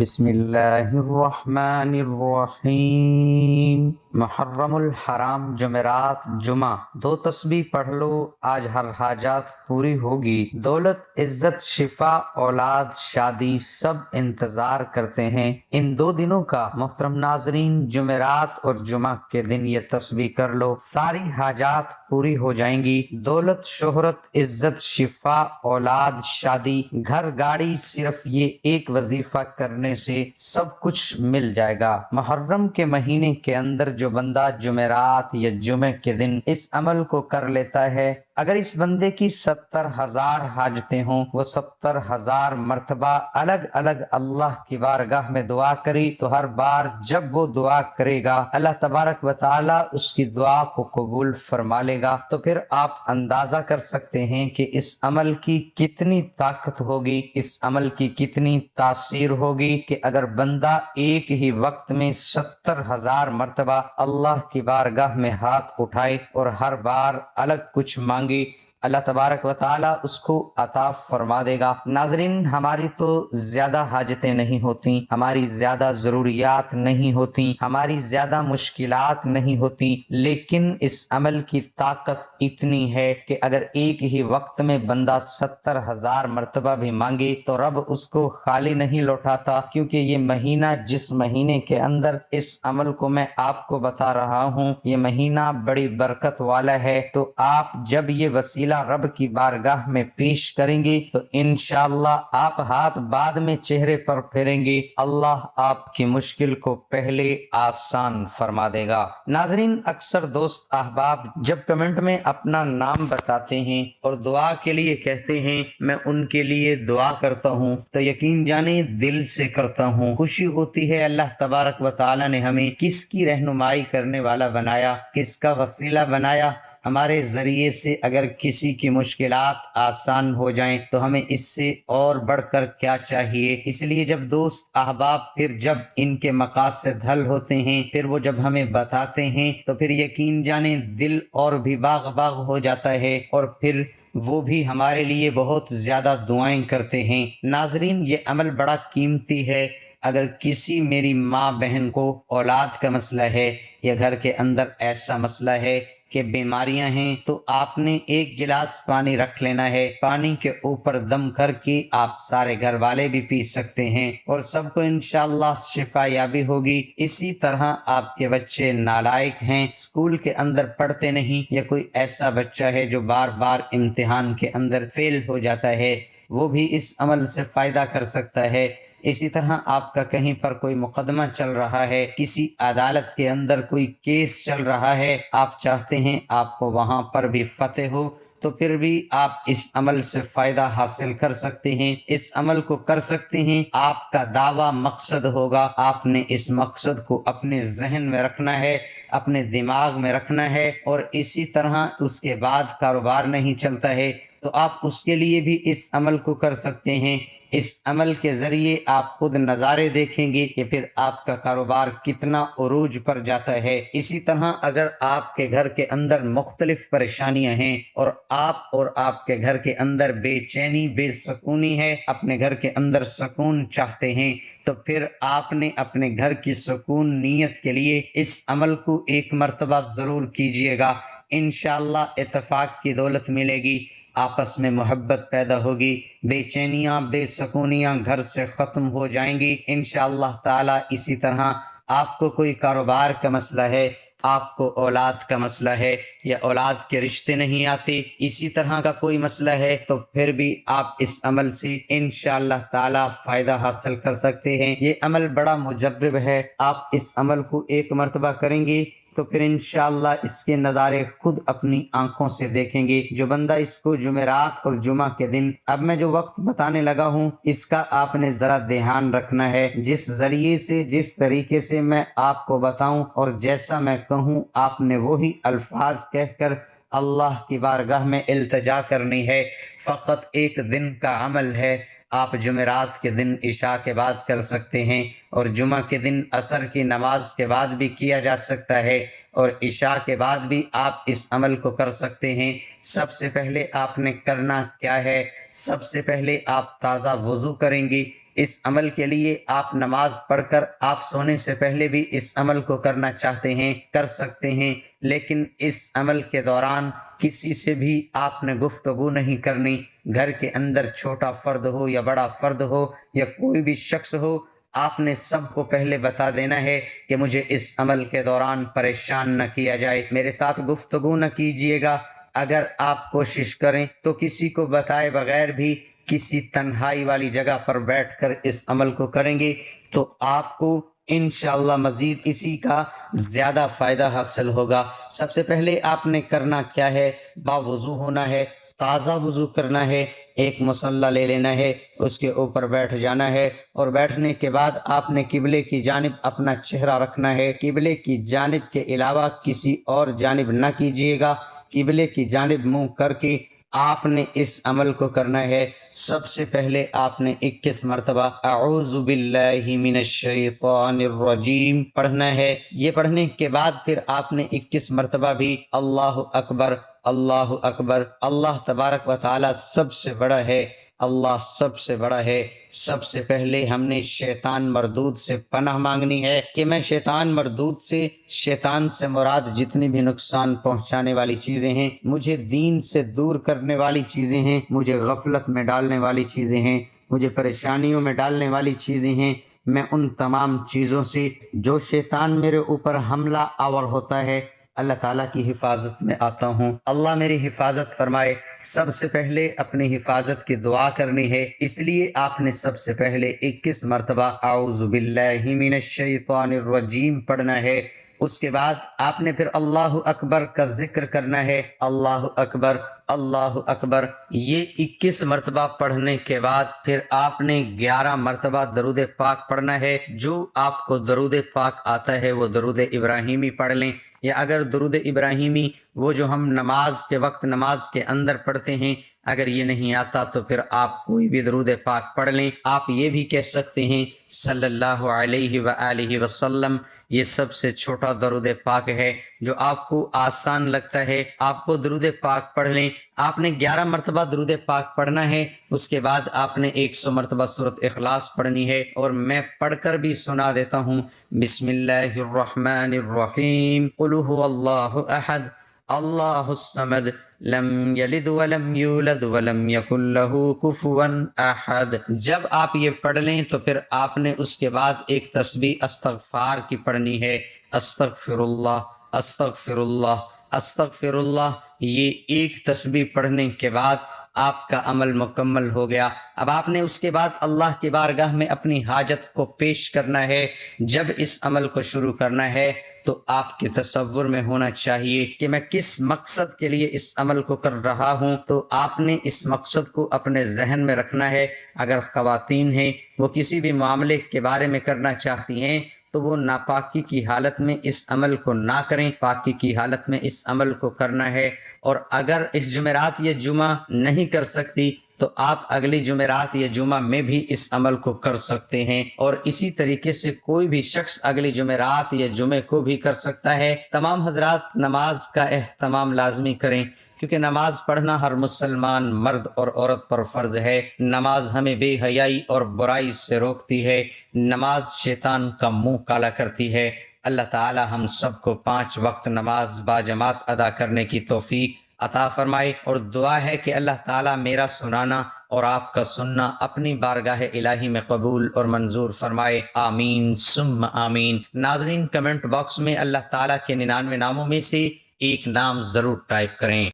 بسم اللہ الرحمن الرحیم۔ محرم الحرام جمعرات جمعہ 2 تسبیح پڑھ لو، آج ہر حاجات پوری ہوگی۔ دولت، عزت، شفا، اولاد، شادی سب انتظار کرتے ہیں ان 2 دنوں کا۔ محترم ناظرین، جمعرات اور جمعہ کے دن یہ تسبیح کر لو، ساری حاجات پوری ہو جائیں گی۔ دولت، شہرت، عزت، شفا، اولاد، شادی، گھر، گاڑی، صرف یہ ایک وظیفہ کرنے سے سب کچھ مل جائے گا۔ محرم کے مہینے کے اندر جو بندہ جمعرات یا جمعے کے دن اس عمل کو کر لیتا ہے، اگر اس بندے کی 70,000 حاجتیں ہوں، وہ 70,000 مرتبہ الگ الگ اللہ کی بارگاہ میں دعا کری تو ہر بار جب وہ دعا کرے گا اللہ تبارک و تعالی اس کی دعا کو قبول فرما لے گا۔ تو پھر آپ اندازہ کر سکتے ہیں کہ اس عمل کی کتنی طاقت ہوگی، اس عمل کی کتنی تاثیر ہوگی کہ اگر بندہ ایک ہی وقت میں 70,000 مرتبہ اللہ کی بارگاہ میں ہاتھ اٹھائے اور ہر بار الگ کچھ مانگے، اللہ تبارک و تعالی اس کو عطا فرما دے گا۔ ناظرین، ہماری تو زیادہ حاجتیں نہیں ہوتی، ہماری زیادہ ضروریات نہیں ہوتی، ہماری زیادہ مشکلات نہیں ہوتی، لیکن اس عمل کی طاقت اتنی ہے کہ اگر ایک ہی وقت میں بندہ 70,000 مرتبہ بھی مانگے تو رب اس کو خالی نہیں لوٹاتا، کیونکہ یہ مہینہ، جس مہینے کے اندر اس عمل کو میں آپ کو بتا رہا ہوں، یہ مہینہ بڑی برکت والا ہے۔ تو آپ جب یہ وسیلہ رب کی بارگاہ میں پیش کریں گے تو انشاءاللہ آپ ہاتھ بعد میں چہرے پر پھیریں گے، اللہ آپ کی مشکل کو پہلے آسان فرما دے گا۔ ناظرین، اکثر دوست احباب جب کمنٹ میں اپنا نام بتاتے ہیں اور دعا کے لیے کہتے ہیں میں ان کے لیے دعا کرتا ہوں، تو یقین جانیں دل سے کرتا ہوں، خوشی ہوتی ہے اللہ تبارک و تعالی نے ہمیں کس کی رہنمائی کرنے والا بنایا، کس کا وسیلہ بنایا۔ ہمارے ذریعے سے اگر کسی کی مشکلات آسان ہو جائیں تو ہمیں اس سے اور بڑھ کر کیا چاہیے۔ اس لیے جب دوست احباب پھر جب ان کے مقاصد حل ہوتے ہیں، پھر وہ جب ہمیں بتاتے ہیں تو پھر یقین جانیں دل اور بھی باغ باغ ہو جاتا ہے، اور پھر وہ بھی ہمارے لیے بہت زیادہ دعائیں کرتے ہیں۔ ناظرین، یہ عمل بڑا قیمتی ہے۔ اگر کسی میری ماں بہن کو اولاد کا مسئلہ ہے یا گھر کے اندر ایسا مسئلہ ہے کہ بیماریاں ہیں، تو آپ نے ایک گلاس پانی رکھ لینا ہے، پانی کے اوپر دم کر کے آپ سارے گھر والے بھی پی سکتے ہیں اور سب کو انشاءاللہ شفا یابی ہوگی۔ اسی طرح آپ کے بچے نالائق ہیں، اسکول کے اندر پڑھتے نہیں، یا کوئی ایسا بچہ ہے جو بار بار امتحان کے اندر فیل ہو جاتا ہے، وہ بھی اس عمل سے فائدہ کر سکتا ہے۔ اسی طرح آپ کا کہیں پر کوئی مقدمہ چل رہا ہے، کسی عدالت کے اندر کوئی کیس چل رہا ہے، آپ چاہتے ہیں آپ کو وہاں پر بھی فتح ہو، تو پھر بھی آپ اس عمل سے فائدہ حاصل کر سکتے ہیں، اس عمل کو کر سکتے ہیں۔ آپ کا دعویٰ مقصد ہوگا، آپ نے اس مقصد کو اپنے ذہن میں رکھنا ہے، اپنے دماغ میں رکھنا ہے، اور اسی طرح اس کے بعد کاروبار نہیں چلتا ہے تو آپ اس کے لیے بھی اس عمل کو کر سکتے ہیں۔ اس عمل کے ذریعے آپ خود نظارے دیکھیں گے کہ پھر آپ کا کاروبار کتنا عروج پر جاتا ہے۔ اسی طرح اگر آپ کے گھر کے اندر مختلف پریشانیاں ہیں اور آپ کے گھر کے اندر بے چینی، بے سکونی ہے، اپنے گھر کے اندر سکون چاہتے ہیں، تو پھر آپ نے اپنے گھر کی سکون نیت کے لیے اس عمل کو ایک مرتبہ ضرور کیجئے گا۔ انشاءاللہ اتفاق کی دولت ملے گی، آپس میں محبت پیدا ہوگی، بے چینیاں، بے سکونیاں گھر سے ختم ہو جائیں گی انشاءاللہ تعالی۔ اسی طرح آپ کو کوئی کاروبار کا مسئلہ ہے، آپ کو اولاد کا مسئلہ ہے یا اولاد کے رشتے نہیں آتے، اسی طرح کا کوئی مسئلہ ہے، تو پھر بھی آپ اس عمل سے انشاءاللہ تعالی فائدہ حاصل کر سکتے ہیں۔ یہ عمل بڑا مجرب ہے، آپ اس عمل کو ایک مرتبہ کریں گے تو پھر انشاءاللہ اس کے نظارے خود اپنی آنکھوں سے دیکھیں گے۔ جو بندہ اس کو جمعرات اور جمعہ کے دن، اب میں جو وقت بتانے لگا ہوں اس کا آپ نے ذرا دھیان رکھنا ہے، جس ذریعے سے، جس طریقے سے میں آپ کو بتاؤں اور جیسا میں کہوں، آپ نے وہی الفاظ کہہ کر اللہ کی بارگاہ میں التجا کرنی ہے۔ فقط ایک دن کا عمل ہے، آپ جمعرات کے دن عشاء کے بعد کر سکتے ہیں، اور جمعہ کے دن عصر کی نماز کے بعد بھی کیا جا سکتا ہے، اور عشاء کے بعد بھی آپ اس عمل کو کر سکتے ہیں۔ سب سے پہلے آپ نے کرنا کیا ہے؟ سب سے پہلے آپ تازہ وضو کریں گے، اس عمل کے لیے آپ نماز پڑھ کر آپ سونے سے پہلے بھی اس عمل کو کرنا چاہتے ہیں کر سکتے ہیں، لیکن اس عمل کے دوران کسی سے بھی آپ نے گفتگو نہیں کرنی۔ گھر کے اندر چھوٹا فرد ہو یا بڑا فرد ہو یا کوئی بھی شخص ہو، آپ نے سب کو پہلے بتا دینا ہے کہ مجھے اس عمل کے دوران پریشان نہ کیا جائے، میرے ساتھ گفتگو نہ کیجیے گا۔ اگر آپ کوشش کریں تو کسی کو بتائے بغیر بھی کسی تنہائی والی جگہ پر بیٹھ کر اس عمل کو کریں گے تو آپ کو انشاءاللہ مزید اسی کا زیادہ فائدہ حاصل ہوگا۔ سب سے پہلے آپ نے کرنا کیا ہے، باوضو ہونا ہے، تازہ وضو کرنا ہے، ایک مصلی لے لینا ہے، اس کے اوپر بیٹھ جانا ہے، اور بیٹھنے کے بعد آپ نے قبلے کی جانب اپنا چہرہ رکھنا ہے۔ قبلے کی جانب کے علاوہ کسی اور جانب نہ کیجیے گا، قبلے کی جانب منہ کر کے آپ نے اس عمل کو کرنا ہے۔ سب سے پہلے آپ نے 21 مرتبہ اعوذ باللہ من الشیطان الرجیم پڑھنا ہے۔ یہ پڑھنے کے بعد پھر آپ نے 21 مرتبہ بھی اللہ اکبر اللہ اکبر، اللہ تبارک و تعالی سب سے بڑا ہے، اللہ سب سے بڑا ہے۔ سب سے پہلے ہم نے شیطان مردود سے پناہ مانگنی ہے کہ میں شیطان مردود سے، شیطان سے مراد جتنی بھی نقصان پہنچانے والی چیزیں ہیں، مجھے دین سے دور کرنے والی چیزیں ہیں، مجھے غفلت میں ڈالنے والی چیزیں ہیں، مجھے پریشانیوں میں ڈالنے والی چیزیں ہیں، میں ان تمام چیزوں سے جو شیطان میرے اوپر حملہ آور ہوتا ہے اللہ تعالیٰ کی حفاظت میں آتا ہوں، اللہ میری حفاظت فرمائے۔ سب سے پہلے اپنی حفاظت کی دعا کرنی ہے، اس لیے آپ نے سب سے پہلے 21 مرتبہ اعوذ باللہ من الشیطان الرجیم پڑھنا ہے۔ اس کے بعد آپ نے پھر اللہ اکبر کا ذکر کرنا ہے، اللہ اکبر اللہ اکبر۔ یہ 21 مرتبہ پڑھنے کے بعد پھر آپ نے 11 مرتبہ درود پاک پڑھنا ہے۔ جو آپ کو درود پاک آتا ہے وہ درود ابراہیمی پڑھ لیں، یا اگر درود ابراہیمی وہ جو ہم نماز کے وقت نماز کے اندر پڑھتے ہیں اگر یہ نہیں آتا تو پھر آپ کوئی بھی درود پاک پڑھ لیں۔ آپ یہ بھی کہہ سکتے ہیں صلی اللہ علیہ وآلہ وسلم، یہ سب سے چھوٹا درود پاک ہے جو آپ کو آسان لگتا ہے، آپ کو درود پاک پڑھ لیں۔ آپ نے 11 مرتبہ درود پاک پڑھنا ہے، اس کے بعد آپ نے 100 مرتبہ سورۃ اخلاص پڑھنی ہے، اور میں پڑھ کر بھی سنا دیتا ہوں۔ بسم اللہ الرحمن الرحیم، قل هو اللہ احد اللہ الصمد لم یلد ولم یولد ولم یکن لہ کفوا احد۔ جب آپ یہ پڑھ لیں تو پھر آپ نے اس کے بعد ایک تسبیح استغفار کی پڑھنی ہے، استغفر اللہ استغفر اللہ استغفر اللہ۔ یہ ایک تسبیح پڑھنے کے بعد آپ کا عمل مکمل ہو گیا۔ اب آپ نے اس کے بعد اللہ کی بارگاہ میں اپنی حاجت کو پیش کرنا ہے۔ جب اس عمل کو شروع کرنا ہے تو آپ کے تصور میں ہونا چاہیے کہ میں کس مقصد کے لیے اس عمل کو کر رہا ہوں، تو آپ نے اس مقصد کو اپنے ذہن میں رکھنا ہے۔ اگر خواتین ہیں وہ کسی بھی معاملے کے بارے میں کرنا چاہتی ہیں تو وہ ناپاکی کی حالت میں اس عمل کو نہ کریں، پاکی کی حالت میں اس عمل کو کرنا ہے۔ اور اگر اس جمعرات یا جمعہ نہیں کر سکتی تو آپ اگلی جمعرات یا جمعہ میں بھی اس عمل کو کر سکتے ہیں، اور اسی طریقے سے کوئی بھی شخص اگلی جمعرات یا جمعے کو بھی کر سکتا ہے۔ تمام حضرات نماز کا اہتمام لازمی کریں، کیونکہ نماز پڑھنا ہر مسلمان مرد اور عورت پر فرض ہے۔ نماز ہمیں بے حیائی اور برائی سے روکتی ہے، نماز شیطان کا منہ کالا کرتی ہے۔ اللہ تعالی ہم سب کو 5 وقت نماز باجماعت ادا کرنے کی توفیق عطا فرمائے، اور دعا ہے کہ اللہ تعالی میرا سنانا اور آپ کا سننا اپنی بارگاہ الہی میں قبول اور منظور فرمائے، آمین ثم آمین۔ ناظرین کمنٹ باکس میں اللہ تعالی کے 99 ناموں میں سے ایک نام ضرور ٹائپ کریں۔